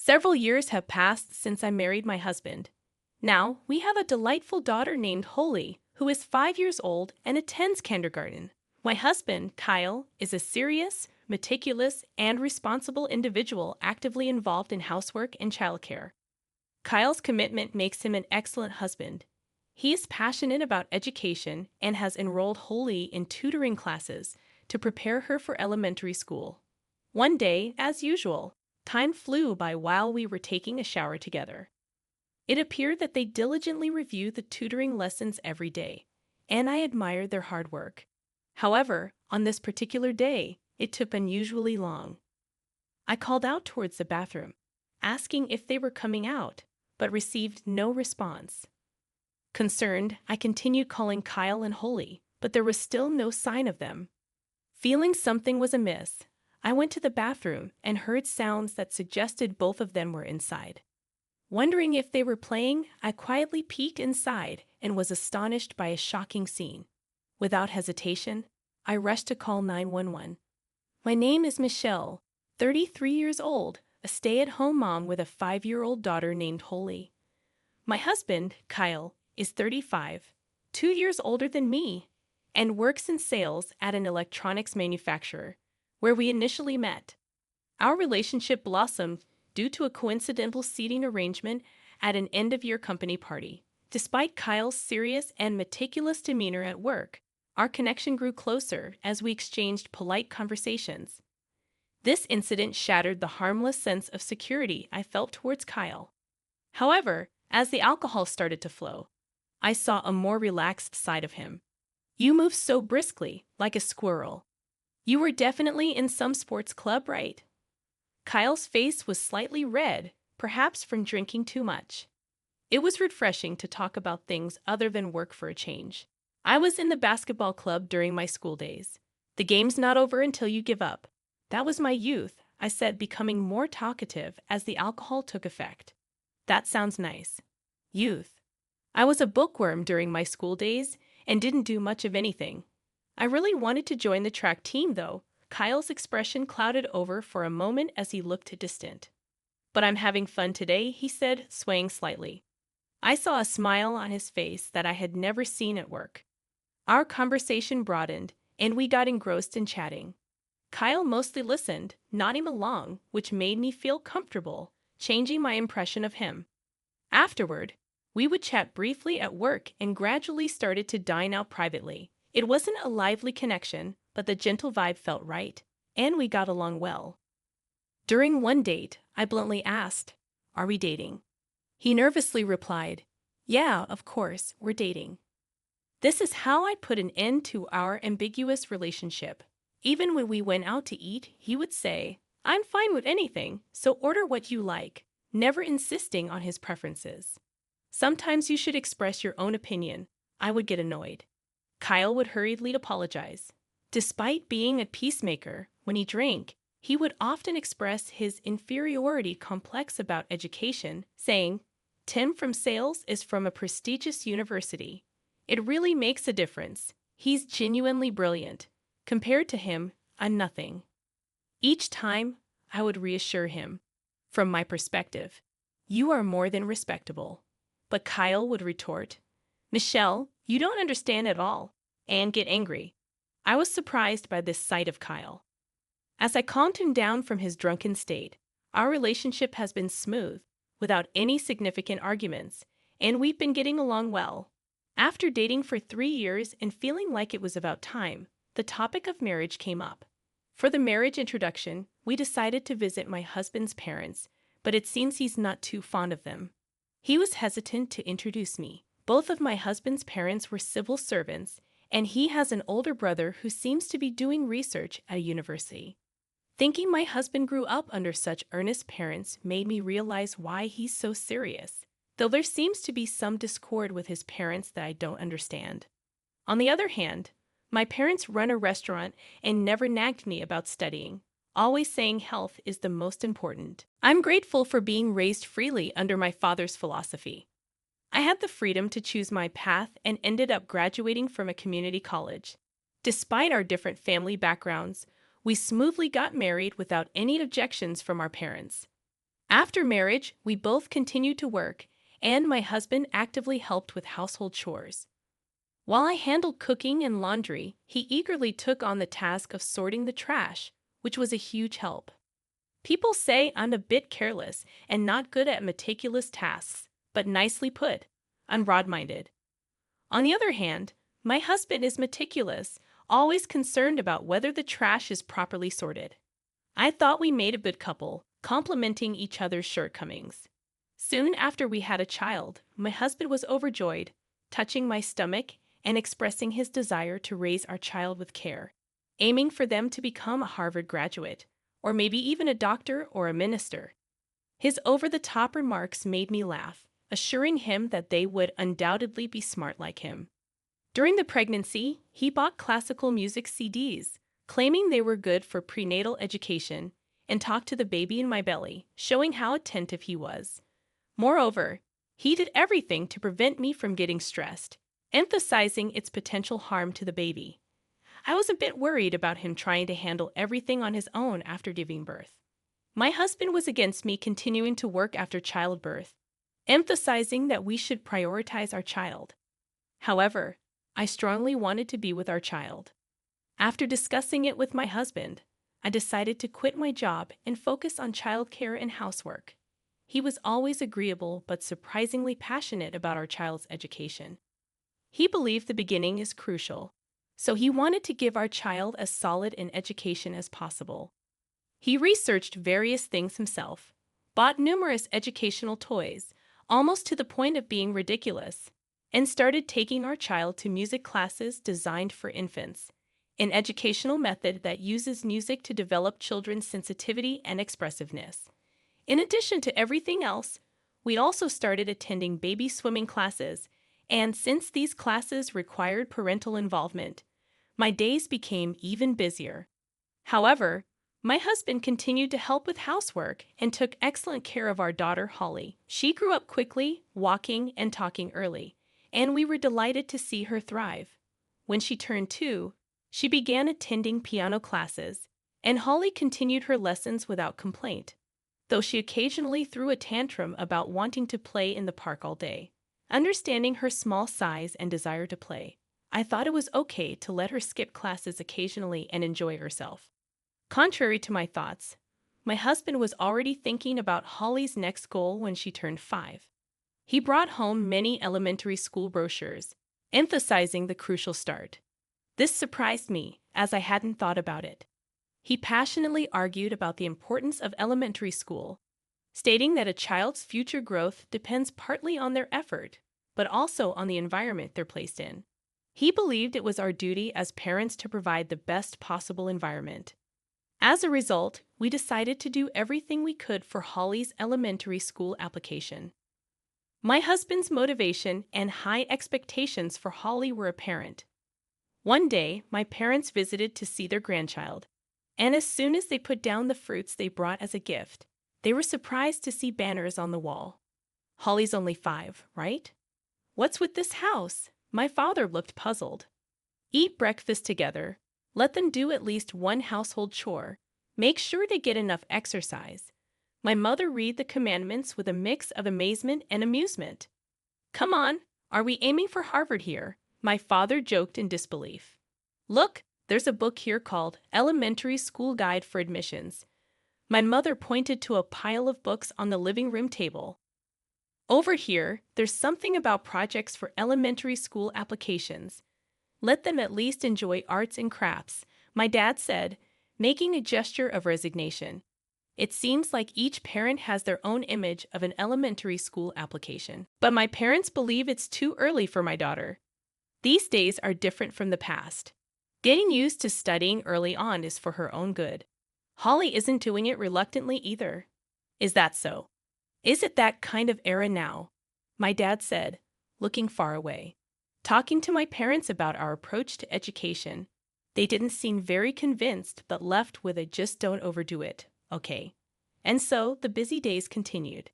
Several years have passed since I married my husband. Now, we have a delightful daughter named Holly, who is 5 years old and attends kindergarten. My husband, Kyle, is a serious, meticulous, and responsible individual actively involved in housework and childcare. Kyle's commitment makes him an excellent husband. He is passionate about education and has enrolled Holly in tutoring classes to prepare her for elementary school. One day, as usual, time flew by while we were taking a shower together. It appeared that they diligently review the tutoring lessons every day, and I admired their hard work. However, on this particular day, it took unusually long. I called out towards the bathroom, asking if they were coming out, but received no response. Concerned, I continued calling Kyle and Holly, but there was still no sign of them. Feeling something was amiss, I went to the bathroom and heard sounds that suggested both of them were inside. Wondering if they were playing, I quietly peeked inside and was astonished by a shocking scene. Without hesitation, I rushed to call 911. My name is Michelle, 33 years old, a stay-at-home mom with a 5-year-old daughter named Holly. My husband, Kyle, is 35, 2 years older than me, and works in sales at an electronics manufacturer, where we initially met. Our relationship blossomed due to a coincidental seating arrangement at an end-of-year company party. Despite Kyle's serious and meticulous demeanor at work, our connection grew closer as we exchanged polite conversations. This incident shattered the harmless sense of security I felt towards Kyle. However, as the alcohol started to flow, I saw a more relaxed side of him. "You move so briskly, like a squirrel. You were definitely in some sports club, right?" Kyle's face was slightly red, perhaps from drinking too much. It was refreshing to talk about things other than work for a change. "I was in the basketball club during my school days. The game's not over until you give up. That was my youth," I said, becoming more talkative as the alcohol took effect. "That sounds nice. Youth. I was a bookworm during my school days and didn't do much of anything. I really wanted to join the track team, though." Kyle's expression clouded over for a moment as he looked distant. "But I'm having fun today," he said, swaying slightly. I saw a smile on his face that I had never seen at work. Our conversation broadened, and we got engrossed in chatting. Kyle mostly listened, nodding along, which made me feel comfortable, changing my impression of him. Afterward, we would chat briefly at work and gradually started to dine out privately. It wasn't a lively connection, but the gentle vibe felt right, and we got along well. During one date, I bluntly asked, "Are we dating?" He nervously replied, "Yeah, of course, we're dating." This is how I put an end to our ambiguous relationship. Even when we went out to eat, he would say, "I'm fine with anything, so order what you like," never insisting on his preferences. "Sometimes you should express your own opinion." I would get annoyed. Kyle would hurriedly apologize. Despite being a peacemaker, when he drank, he would often express his inferiority complex about education, saying, "Tim from sales is from a prestigious university. It really makes a difference. He's genuinely brilliant. Compared to him, I'm nothing." Each time, I would reassure him, "From my perspective, you are more than respectable." But Kyle would retort, "Michelle, you don't understand at all," and get angry. I was surprised by this side of Kyle. As I calmed him down from his drunken state, our relationship has been smooth, without any significant arguments, and we've been getting along well. After dating for 3 years and feeling like it was about time, the topic of marriage came up. For the marriage introduction, we decided to visit my husband's parents, but it seems he's not too fond of them. He was hesitant to introduce me. Both of my husband's parents were civil servants, and he has an older brother who seems to be doing research at a university. Thinking my husband grew up under such earnest parents made me realize why he's so serious, though there seems to be some discord with his parents that I don't understand. On the other hand, my parents run a restaurant and never nagged me about studying, always saying health is the most important. I'm grateful for being raised freely under my father's philosophy. I had the freedom to choose my path and ended up graduating from a community college. Despite our different family backgrounds, we smoothly got married without any objections from our parents. After marriage, we both continued to work, and my husband actively helped with household chores. While I handled cooking and laundry, he eagerly took on the task of sorting the trash, which was a huge help. People say I'm a bit careless and not good at meticulous tasks, but nicely put, I'm broad-minded. On the other hand, my husband is meticulous, always concerned about whether the trash is properly sorted. I thought we made a good couple, complementing each other's shortcomings. Soon after we had a child, my husband was overjoyed, touching my stomach and expressing his desire to raise our child with care, aiming for them to become a Harvard graduate, or maybe even a doctor or a minister. His over-the-top remarks made me laugh, assuring him that they would undoubtedly be smart like him. During the pregnancy, he bought classical music CDs, claiming they were good for prenatal education, and talked to the baby in my belly, showing how attentive he was. Moreover, he did everything to prevent me from getting stressed, emphasizing its potential harm to the baby. I was a bit worried about him trying to handle everything on his own after giving birth. My husband was against me continuing to work after childbirth, emphasizing that we should prioritize our child. However, I strongly wanted to be with our child. After discussing it with my husband, I decided to quit my job and focus on childcare and housework. He was always agreeable but surprisingly passionate about our child's education. He believed the beginning is crucial, so he wanted to give our child as solid an education as possible. He researched various things himself, bought numerous educational toys, almost to the point of being ridiculous, and started taking our child to music classes designed for infants, an educational method that uses music to develop children's sensitivity and expressiveness. In addition to everything else, we also started attending baby swimming classes, and since these classes required parental involvement, my days became even busier. However, my husband continued to help with housework and took excellent care of our daughter, Holly. She grew up quickly, walking and talking early, and we were delighted to see her thrive. When she turned 2, she began attending piano classes, and Holly continued her lessons without complaint, though she occasionally threw a tantrum about wanting to play in the park all day. Understanding her small size and desire to play, I thought it was okay to let her skip classes occasionally and enjoy herself. Contrary to my thoughts, my husband was already thinking about Holly's next goal when she turned 5. He brought home many elementary school brochures, emphasizing the crucial start. This surprised me, as I hadn't thought about it. He passionately argued about the importance of elementary school, stating that a child's future growth depends partly on their effort, but also on the environment they're placed in. He believed it was our duty as parents to provide the best possible environment. As a result, we decided to do everything we could for Holly's elementary school application. My husband's motivation and high expectations for Holly were apparent. One day, my parents visited to see their grandchild, and as soon as they put down the fruits they brought as a gift, they were surprised to see banners on the wall. Holly's only 5, right? What's with this house? My father looked puzzled. Eat breakfast together. Let them do at least one household chore. Make sure they get enough exercise. My mother read the commandments with a mix of amazement and amusement. Come on, are we aiming for Harvard here? My father joked in disbelief. Look, there's a book here called Elementary School Guide for Admissions. My mother pointed to a pile of books on the living room table. Over here, there's something about projects for elementary school applications. Let them at least enjoy arts and crafts, my dad said, making a gesture of resignation. It seems like each parent has their own image of an elementary school application. But my parents believe it's too early for my daughter. These days are different from the past. Getting used to studying early on is for her own good. Holly isn't doing it reluctantly either. Is that so? Is it that kind of era now? My dad said, looking far away. Talking to my parents about our approach to education, they didn't seem very convinced but left with a just don't overdo it, okay. And so the busy days continued.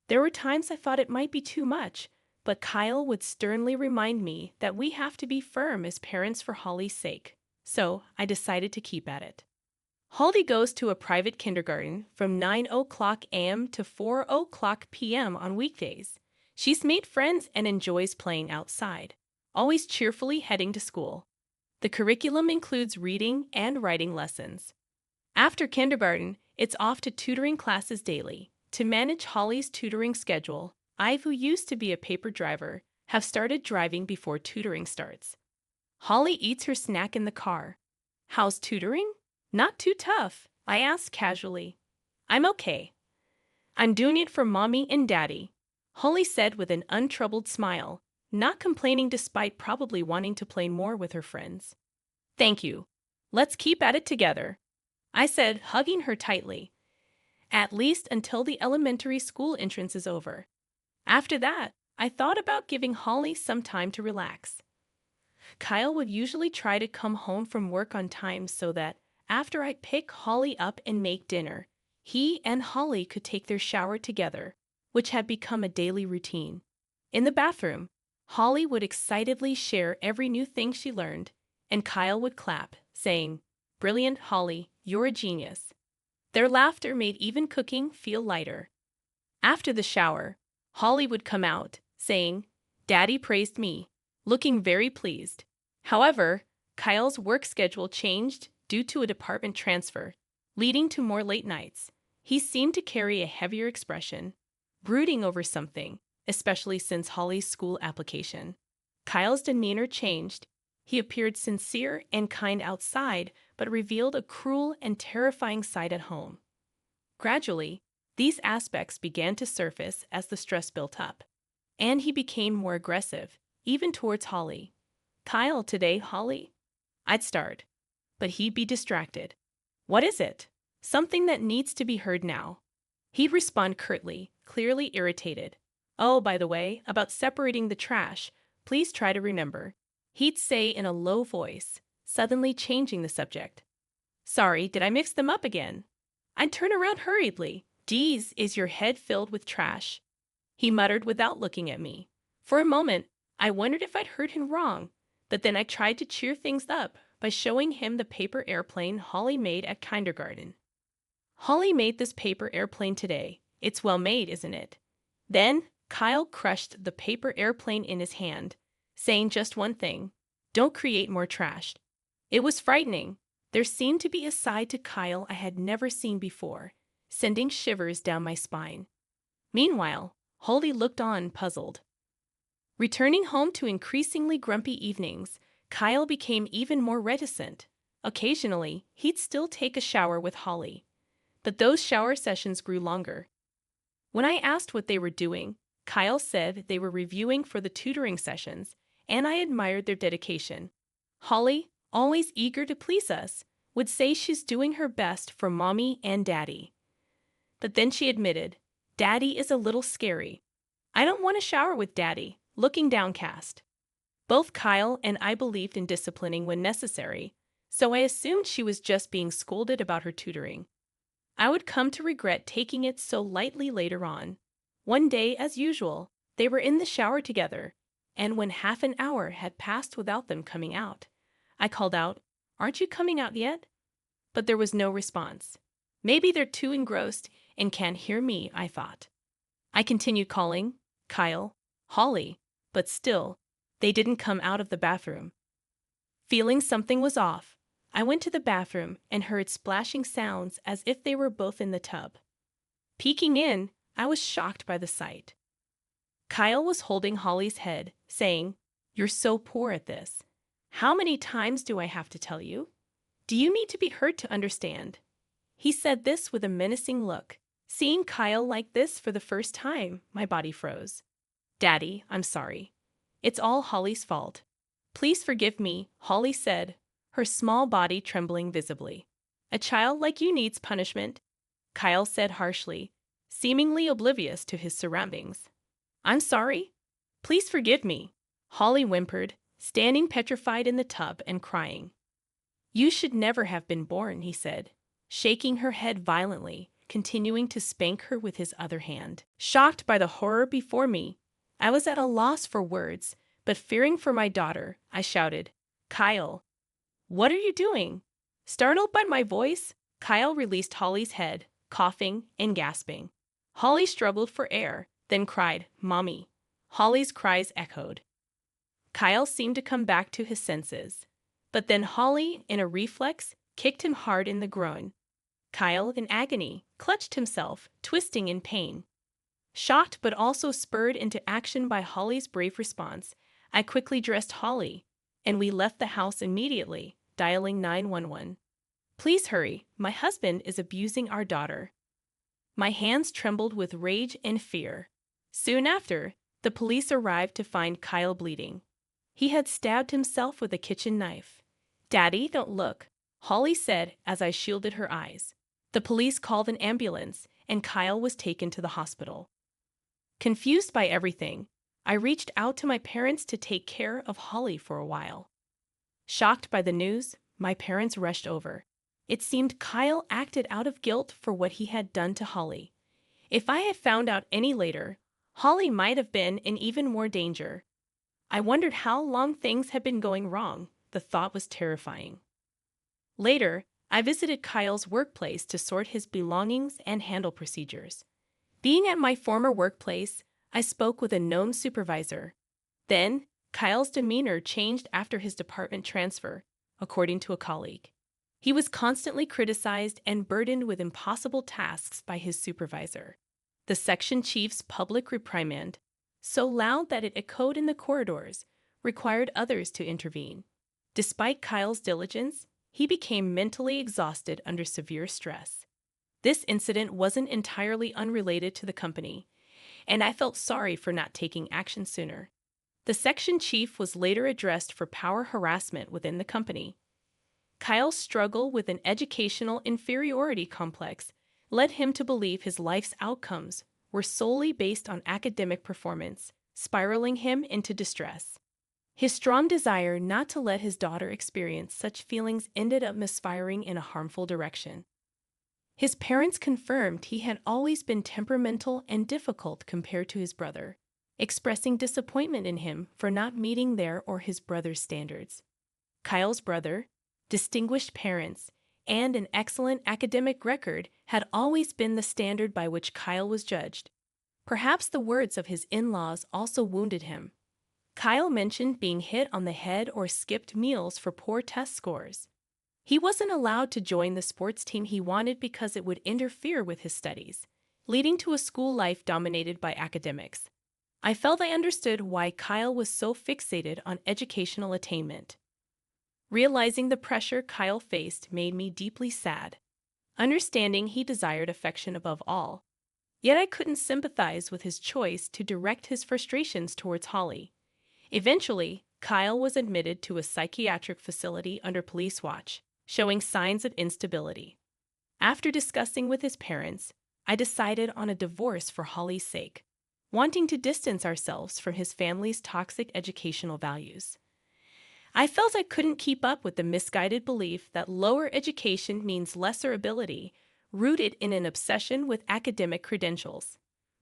There were times I thought it might be too much, but Kyle would sternly remind me that we have to be firm as parents for Holly's sake. So I decided to keep at it. Holly goes to a private kindergarten from 9 o'clock a.m. to 4 o'clock p.m. on weekdays. She's made friends and enjoys playing outside, always cheerfully heading to school. The curriculum includes reading and writing lessons. After kindergarten, it's off to tutoring classes daily. To manage Holly's tutoring schedule, I, who used to be a paper driver, have started driving before tutoring starts. Holly eats her snack in the car. How's tutoring? Not too tough, I ask casually. I'm okay. I'm doing it for Mommy and Daddy, Holly said with an untroubled smile, not complaining despite probably wanting to play more with her friends. Thank you. Let's keep at it together, I said, hugging her tightly. At least until the elementary school entrance is over. After that, I thought about giving Holly some time to relax. Kyle would usually try to come home from work on time so that, after I pick Holly up and make dinner, he and Holly could take their shower together, which had become a daily routine. In the bathroom, Holly would excitedly share every new thing she learned, and Kyle would clap, saying, "Brilliant, Holly, you're a genius." Their laughter made even cooking feel lighter. After the shower, Holly would come out, saying, "Daddy praised me," looking very pleased. However, Kyle's work schedule changed due to a department transfer, leading to more late nights. He seemed to carry a heavier expression, brooding over something, especially since Holly's school application. Kyle's demeanor changed. He appeared sincere and kind outside, but revealed a cruel and terrifying side at home. Gradually, these aspects began to surface as the stress built up, and he became more aggressive, even towards Holly. "Kyle, today, Holly?" I'd start, but he'd be distracted. "What is it?" "Something that needs to be heard now." He'd respond curtly, clearly irritated. "Oh, by the way, about separating the trash, please try to remember," he'd say in a low voice, suddenly changing the subject. "Sorry, did I mix them up again?" I'd turn around hurriedly. "Geez, is your head filled with trash?" he muttered without looking at me. For a moment, I wondered if I'd heard him wrong, but then I tried to cheer things up by showing him the paper airplane Holly made at kindergarten. "Holly made this paper airplane today. It's well made, isn't it?" Then Kyle crushed the paper airplane in his hand, saying just one thing: "Don't create more trash." It was frightening. There seemed to be a side to Kyle I had never seen before, sending shivers down my spine. Meanwhile, Holly looked on, puzzled. Returning home to increasingly grumpy evenings, Kyle became even more reticent. Occasionally, he'd still take a shower with Holly, but those shower sessions grew longer. When I asked what they were doing, Kyle said they were reviewing for the tutoring sessions, and I admired their dedication. Holly, always eager to please us, would say she's doing her best for Mommy and Daddy. But then she admitted, "Daddy is a little scary. I don't want to shower with Daddy," looking downcast. Both Kyle and I believed in disciplining when necessary, so I assumed she was just being scolded about her tutoring. I would come to regret taking it so lightly later on. One day, as usual, they were in the shower together, and when half an hour had passed without them coming out, I called out, "Aren't you coming out yet?" But there was no response. Maybe they're too engrossed and can't hear me, I thought. I continued calling, Kyle, Holly, but still, they didn't come out of the bathroom. Feeling something was off, I went to the bathroom and heard splashing sounds as if they were both in the tub. Peeking in, I was shocked by the sight. Kyle was holding Holly's head, saying, "You're so poor at this. How many times do I have to tell you? Do you need to be hurt to understand?" He said this with a menacing look. Seeing Kyle like this for the first time, my body froze. "Daddy, I'm sorry. It's all Holly's fault. Please forgive me," Holly said, her small body trembling visibly. "A child like you needs punishment," Kyle said harshly, seemingly oblivious to his surroundings. "I'm sorry. Please forgive me," Holly whimpered, standing petrified in the tub and crying. "You should never have been born," he said, shaking her head violently, continuing to spank her with his other hand. Shocked by the horror before me, I was at a loss for words, but fearing for my daughter, I shouted, "Kyle, what are you doing?" Startled by my voice, Kyle released Holly's head, coughing and gasping. Holly struggled for air, then cried, "Mommy." Holly's cries echoed. Kyle seemed to come back to his senses. But then Holly, in a reflex, kicked him hard in the groin. Kyle, in agony, clutched himself, twisting in pain. Shocked but also spurred into action by Holly's brave response, I quickly dressed Holly, and we left the house immediately, dialing 911. "Please hurry, my husband is abusing our daughter." My hands trembled with rage and fear. Soon after, the police arrived to find Kyle bleeding. He had stabbed himself with a kitchen knife. "Daddy, don't look," Holly said as I shielded her eyes. The police called an ambulance, and Kyle was taken to the hospital. Confused by everything, I reached out to my parents to take care of Holly for a while. Shocked by the news, my parents rushed over. It seemed Kyle acted out of guilt for what he had done to Holly. If I had found out any later, Holly might have been in even more danger. I wondered how long things had been going wrong. The thought was terrifying. Later, I visited Kyle's workplace to sort his belongings and handle procedures. Being at my former workplace, I spoke with a known supervisor. Then, Kyle's demeanor changed after his department transfer, according to a colleague. He was constantly criticized and burdened with impossible tasks by his supervisor. The section chief's public reprimand, so loud that it echoed in the corridors, required others to intervene. Despite Kyle's diligence, he became mentally exhausted under severe stress. This incident wasn't entirely unrelated to the company, and I felt sorry for not taking action sooner. The section chief was later addressed for power harassment within the company. Kyle's struggle with an educational inferiority complex led him to believe his life's outcomes were solely based on academic performance, spiraling him into distress. His strong desire not to let his daughter experience such feelings ended up misfiring in a harmful direction. His parents confirmed he had always been temperamental and difficult compared to his brother, expressing disappointment in him for not meeting their or his brother's standards. Kyle's brother, distinguished parents, and an excellent academic record had always been the standard by which Kyle was judged. Perhaps the words of his in-laws also wounded him. Kyle mentioned being hit on the head or skipped meals for poor test scores. He wasn't allowed to join the sports team he wanted because it would interfere with his studies, leading to a school life dominated by academics. I felt I understood why Kyle was so fixated on educational attainment. Realizing the pressure Kyle faced made me deeply sad, understanding he desired affection above all. Yet I couldn't sympathize with his choice to direct his frustrations towards Holly. Eventually, Kyle was admitted to a psychiatric facility under police watch, showing signs of instability. After discussing with his parents, I decided on a divorce for Holly's sake, wanting to distance ourselves from his family's toxic educational values. I felt I couldn't keep up with the misguided belief that lower education means lesser ability, rooted in an obsession with academic credentials.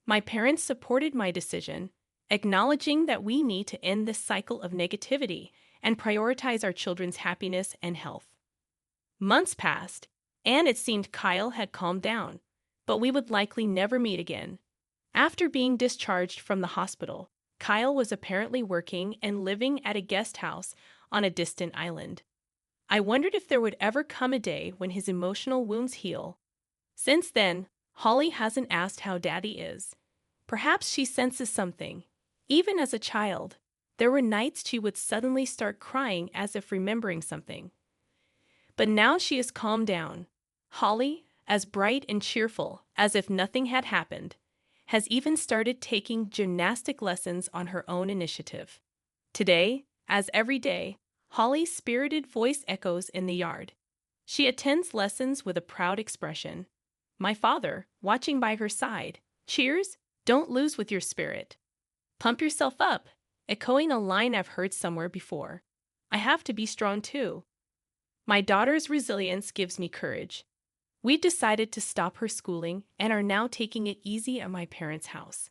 My parents supported my decision, acknowledging that we need to end this cycle of negativity and prioritize our children's happiness and health. Months passed, and it seemed Kyle had calmed down, but we would likely never meet again. After being discharged from the hospital, Kyle was apparently working and living at a guest house on a distant island. I wondered if there would ever come a day when his emotional wounds heal. Since then, Holly hasn't asked how Daddy is. Perhaps she senses something. Even as a child, there were nights she would suddenly start crying as if remembering something. But now she has calmed down. Holly, as bright and cheerful as if nothing had happened, has even started taking gymnastic lessons on her own initiative. Today, as every day, Holly's spirited voice echoes in the yard. She attends lessons with a proud expression. My father, watching by her side, cheers, "Don't lose with your spirit. Pump yourself up," echoing a line I've heard somewhere before. I have to be strong too. My daughter's resilience gives me courage. We decided to stop her schooling and are now taking it easy at my parents' house.